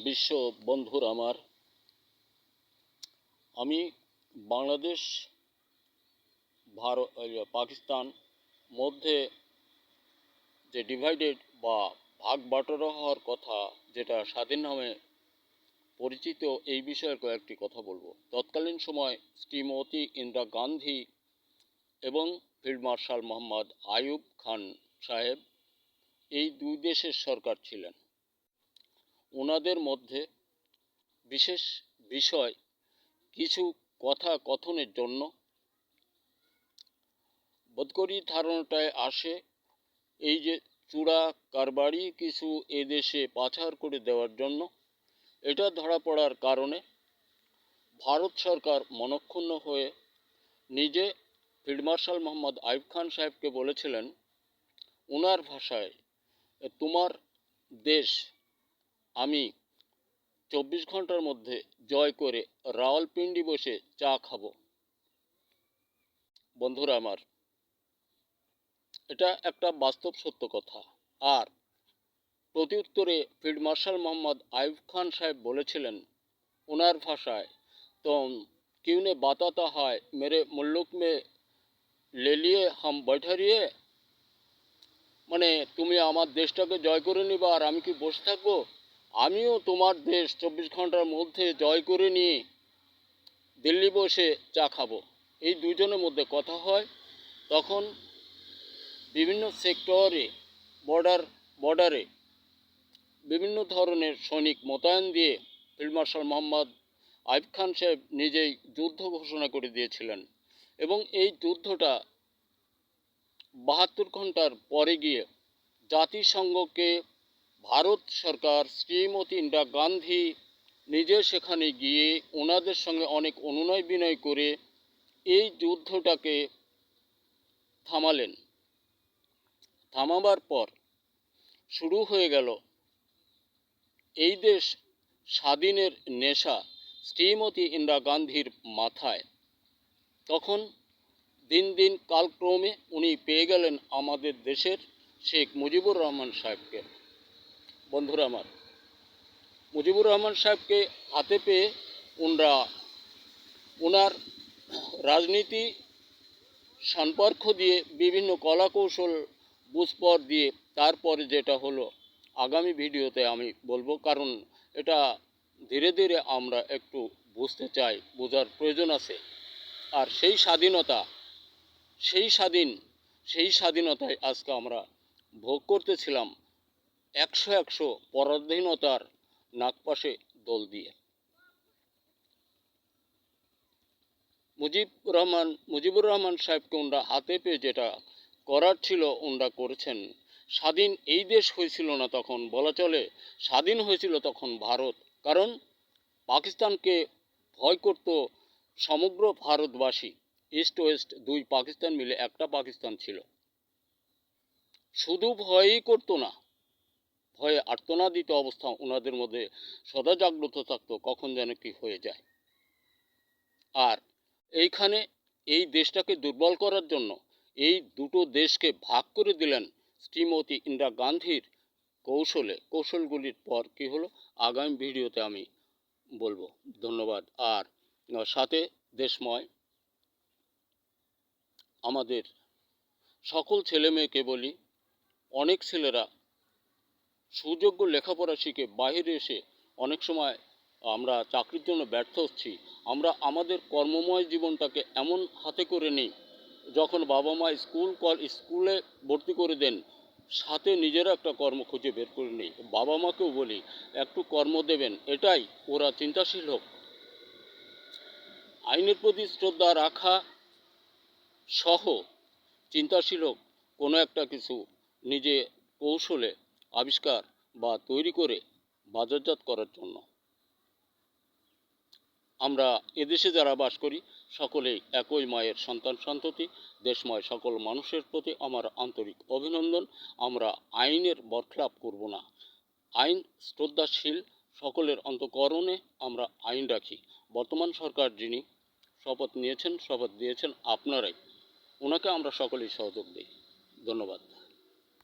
বিশ্ব বন্ধুর আমার, আমি বাংলাদেশ ভারত পাকিস্তান মধ্যে যে ডিভাইডেড বা ভাগ বাটোয়ারা হওয়ার কথা, যেটা স্বাধীন নামে পরিচিত, এই বিষয়ে কয়েকটি কথা বলবো। তৎকালীন সময় শ্রীমতী ইন্দিরা গান্ধী এবং ফিল্ড মার্শাল মোহাম্মদ আইয়ুব খান সাহেব এই দুই দেশের সরকার ছিলেন। ওনাদের মধ্যে বিশেষ বিষয় কিছু কথা কথনের জন্য বোধ করি ধারণাটায় আসে এই যে চূড়া কারবারি কিছু এদেশে পাচার করে দেওয়ার জন্য, এটা ধরা পড়ার কারণে ভারত সরকার মনঃক্ষুণ্ণ হয়ে নিজে ফিল্ড মার্শাল মোহাম্মদ আইয়ুব খান সাহেবকে বলেছিলেন, ওনার ভাষায়, তোমার দেশ আমি 24 ঘন্টার মধ্যে জয় করে রাওয়ালপিন্ডি বসে চা খাবো। বন্ধুরা আমার, এটা একটা বাস্তব সত্য কথা। আর প্রত্যুত্তরে ফিল্ড মার্শাল মোহাম্মদ আইয়ুব খান সাহেব বলেছিলেন ওনার ভাষায়, तुम क्यों ने बताता है मेरे मुल्क में ले लिए हम बैठे रहिए, মানে তুমি আমার দেশটাকে জয় করে নিবা আর আমি কি বসে থাকবো? আমিও তোমার দেশ 24 ঘন্টার মধ্যে জয় করে নিয়ে দিল্লি বসে চা খাবো। এই দুজনের মধ্যে কথা হয়। তখন বিভিন্ন সেক্টরে বর্ডারে বিভিন্ন ধরনের সৈনিক মোতায়েন দিয়ে ফিল্ড মার্শাল মোহাম্মদ আইয়ুব খান সাহেব নিজেই যুদ্ধ ঘোষণা করে দিয়েছিলেন। এবং এই যুদ্ধটা 72 ঘন্টার পরে গিয়ে জাতিসংঘকে ভারত সরকার শ্রীমতী ইন্দিরা গান্ধী নিজে সেখানে গিয়ে ওনাদের সঙ্গে অনেক অনুনয় বিনয় করে এই যুদ্ধটাকে থামালেন। থামাবার পর শুরু হয়ে গেল এই দেশ স্বাধীনের নেশা শ্রীমতী ইন্দিরা গান্ধীর মাথায়। তখন দিন দিন কালক্রমে উনি পেয়ে গেলেন আমাদের দেশের শেখ মুজিবুর রহমান সাহেবকে। বন্ধুরা আমার, মুজিবুর রহমান সাহেবকে হাতে পেয়ে ওনার রাজনীতি সম্পর্ক দিয়ে বিভিন্ন কলা কৌশল বুঝপর দিয়ে তারপরে যেটা হলো আগামী ভিডিওতে আমি বলবো, কারণ এটা ধীরে ধীরে আমরা একটু বুঝতে চাই, বোঝার প্রয়োজন আছে। আর সেই স্বাধীনতায় আজকে আমরা ভোগ করতেছিলাম 100 পরাধীনতার নাগপাশে দোল দিয়ে। মুজিবুর রহমান সাহেবকে ওনারা হাতে পেয়ে যেটা করার ছিল ওনারা করেছেন। স্বাধীন এই দেশ হয়েছিল না তখন, বলা চলে স্বাধীন হয়েছিল তখন ভারত। কারণ পাকিস্তানকে ভয় করত সমগ্র ভারতবাসী। ইস্ট ওয়েস্ট দুই পাকিস্তান মিলে একটা পাকিস্তান ছিল। শুধু ভয়ই করতো না, ভয়ে আর্তনাদিত অবস্থা ওনাদের মধ্যে সদা জাগ্রত থাকতো, কখন যেন কি হয়ে যায়। আর এইখানে এই দেশটাকে দুর্বল করার জন্য এই দুটো দেশকে ভাগ করে দিলেন শ্রীমতী ইন্দিরা গান্ধীর কৌশলগুলির পর কি হলো আগামী ভিডিওতে আমি বলবো। ধন্যবাদ। আর সাথে দেশময় আমাদের সকল ছেলে মেয়েকে বলি, অনেক ছেলেরা সুযোগ্য লেখাপড়া শিখে বাইরে এসে অনেক সময় আমরা চাকরির জন্য ব্যর্থ হচ্ছি। আমরা আমাদের কর্মময় জীবনটাকে এমন হাতে করে নিই, যখন বাবা মা স্কুলে ভর্তি করে দেন, সাথে নিজেরা একটা কর্ম খুঁজে বের করে নিই। বাবা মাকেও বলি একটু কর্ম দেবেন, এটাই ওরা চিন্তাশীল হোক। আইনের প্রতি শ্রদ্ধা রাখা সহ চিন্তাশীল হোক, কোনো একটা কিছু নিজে কৌশলে আবিষ্কার বা তৈরি করে বাজারজাত করার জন্য। আমরা এদেশে যারা বাস করি সকলেই একই মায়ের সন্তান সন্ততি। দেশময় সকল মানুষের প্রতি আমার আন্তরিক অভিনন্দন। আমরা আইনের বরখেলাপ করব না, আইন শ্রদ্ধাশীল, সকলের অন্তঃকরণে আমরা আইন রাখি। বর্তমান সরকার যিনি শপথ দিয়েছেন আপনারাই, ওনাকে আমরা সকলেই সহযোগ দিই। ধন্যবাদ।